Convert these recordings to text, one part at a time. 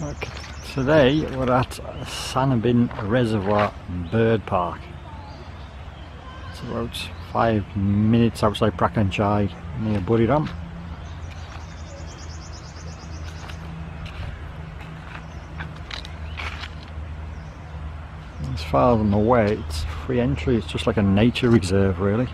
Okay. Today we're at Sanambin Reservoir Bird Park. It's about 5 minutes outside Prakhon near Buriram. As far as I'm aware, it's free entry. It's just like a nature reserve, really.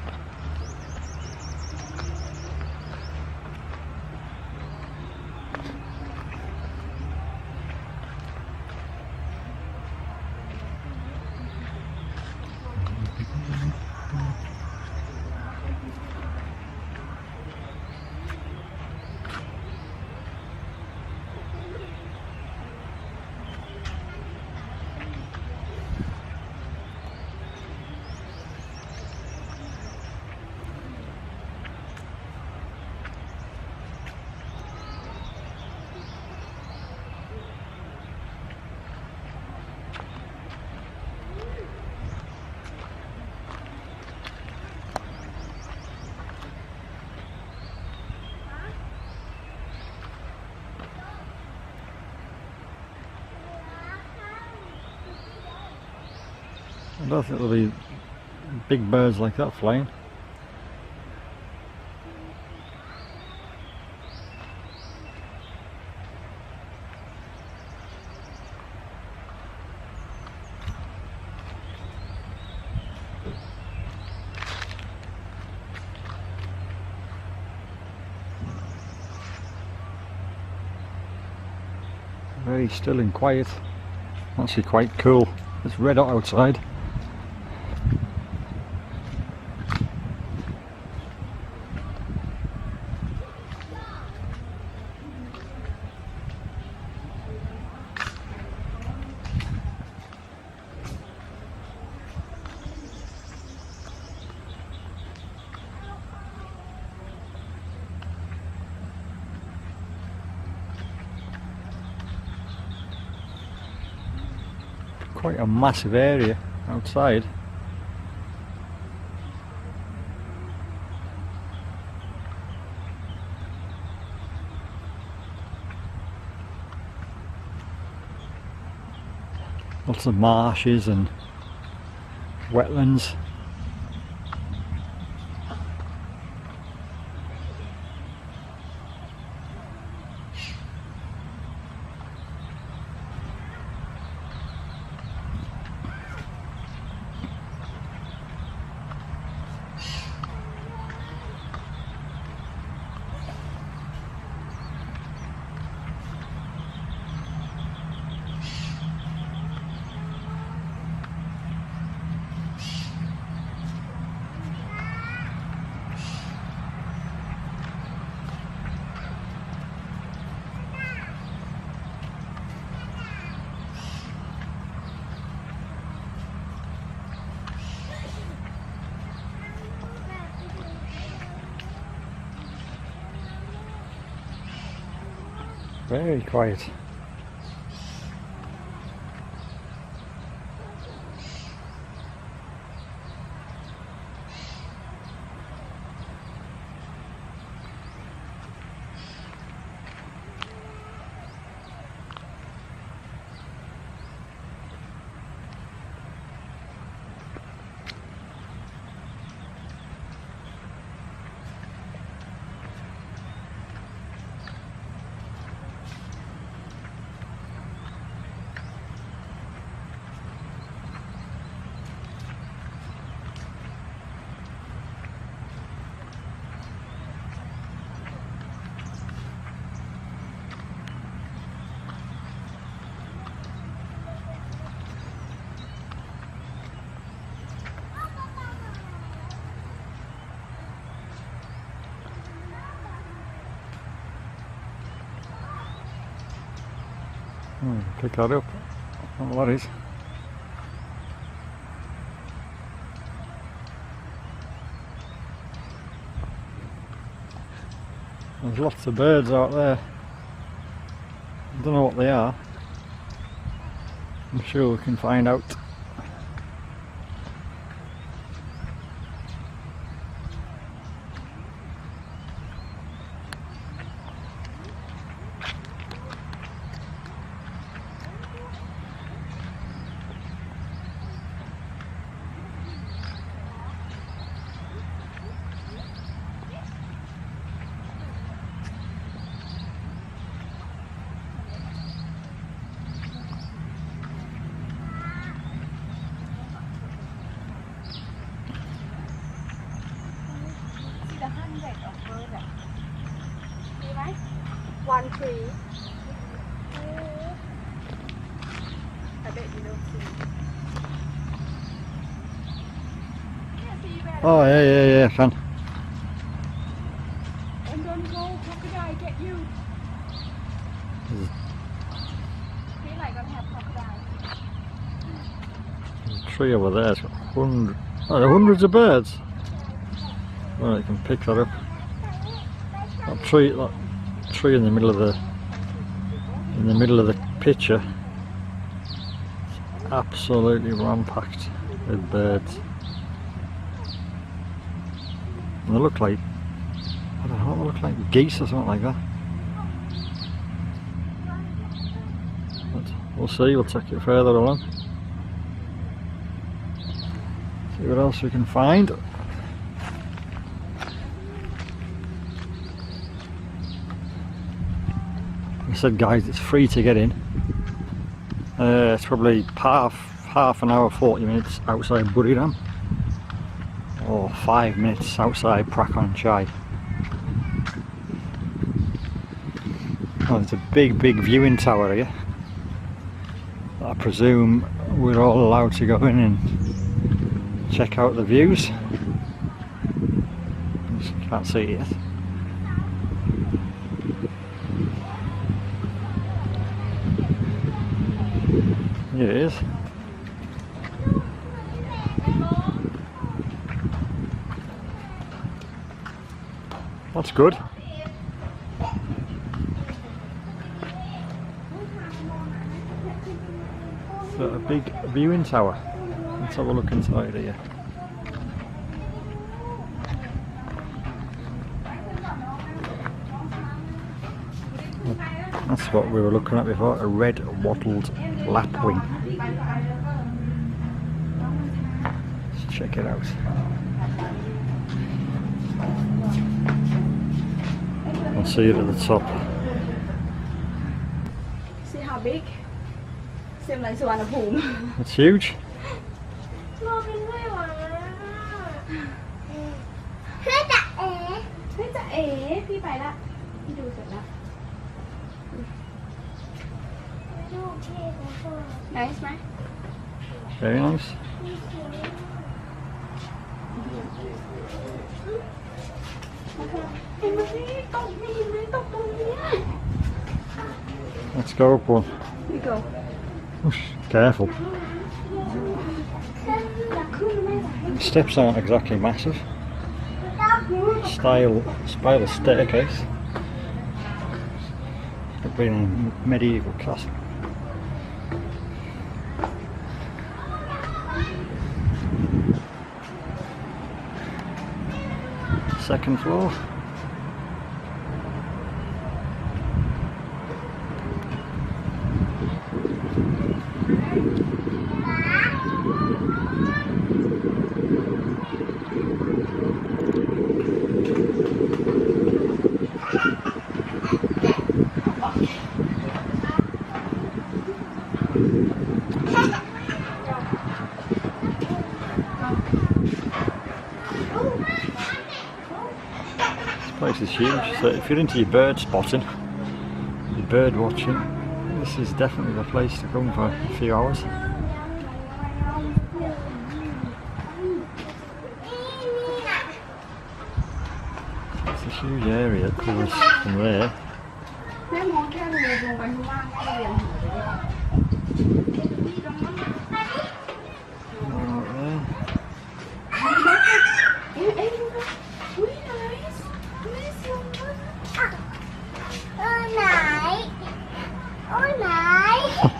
I don't think there'll be big birds like that flying. Very still and quiet. Actually quite cool. It's red hot outside. Quite a massive area outside. Lots of marshes and wetlands. Very quiet. Pick that up. I don't know what it is. There's lots of birds out there. I don't know what they are. I'm sure we can find out. One tree. I bet you don't see. Can't see you better. Oh yeah, I can. And don't go, crocodile get you. Feel like gonna have crocodile. There's a tree over there. It's got hundreds of birds. Well, you can pick that up. That tree in the middle of the picture. It's absolutely ram-packed with birds. And they look like, I don't know, they look like geese or something like that. But we'll see, we'll take it further along. See what else we can find. I said, guys, it's free to get in. It's probably half an hour, 40 minutes outside Buriram, or 5 minutes outside Prakhon Chai. Oh, there's a big viewing tower here. I presume we're all allowed to go in and check out the views. Just can't see it yet. Here it is. That's good. So a big viewing tower. Let's have a look inside here. That's what we were looking at before, a red wattled lapwing. Let's check it out. I'll see it at the top. See how big? Same like Sanambin. It's huge. จะเอ๋พี่ไปละพี่ดูเสร็จแล้ว Nice ไหม Very nice. Let's go up one. We go. Careful. Steps aren't exactly massive. Spiral staircase. It's been a medieval castle. Second floor. This place is huge, so if you're into your bird spotting, your bird watching, this is definitely the place to come for a few hours. It's a huge area that covers from there.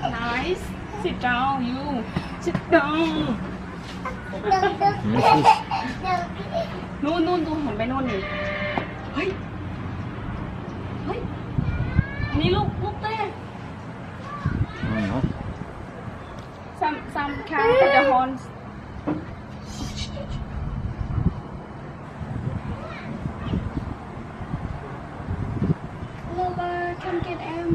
Nice. Sit down, you. Sit down. นู่นดูหันไปนู่นดิเฮ้ยอันนี้ลูกเต้ some cow with the horns Hello bird come get em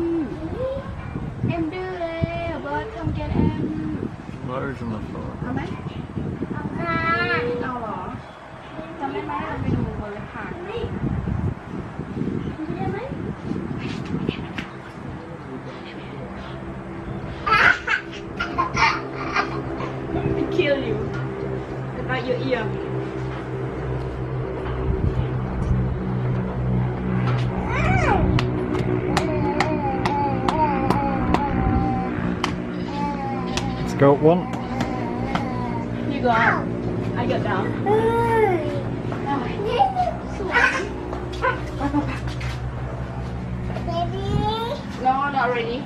đưa đây bird come get em Loads on the floor. เอาไหมเอาเหรอจำได้ไหมเราไปดูบนเลยผ่านได้ไหม go up one. You go up. I go down. No, not ready.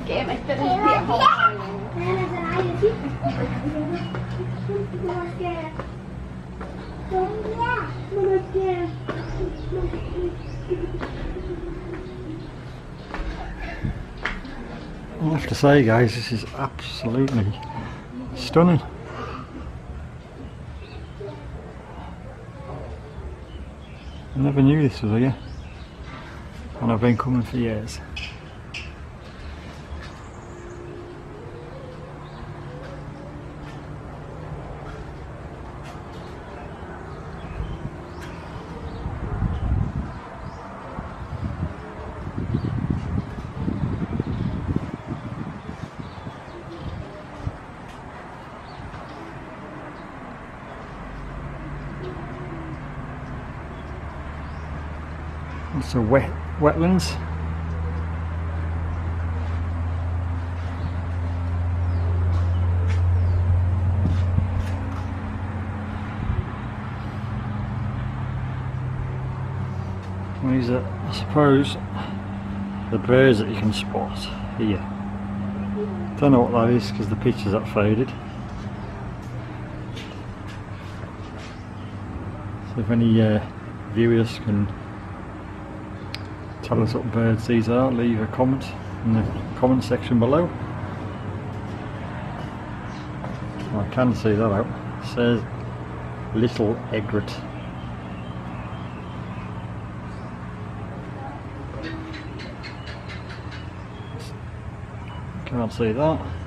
Game I didn't get home. I have to say, guys, this is absolutely stunning. I never knew this was here, and I've been coming for years. It's a wetlands. And these are, I suppose, the birds that you can spot here. Don't know what that is because the picture's that faded. So if any viewers can tell us what birds these are, leave a comment in the comment section below. I can see that out. It says little egret. Can't see that.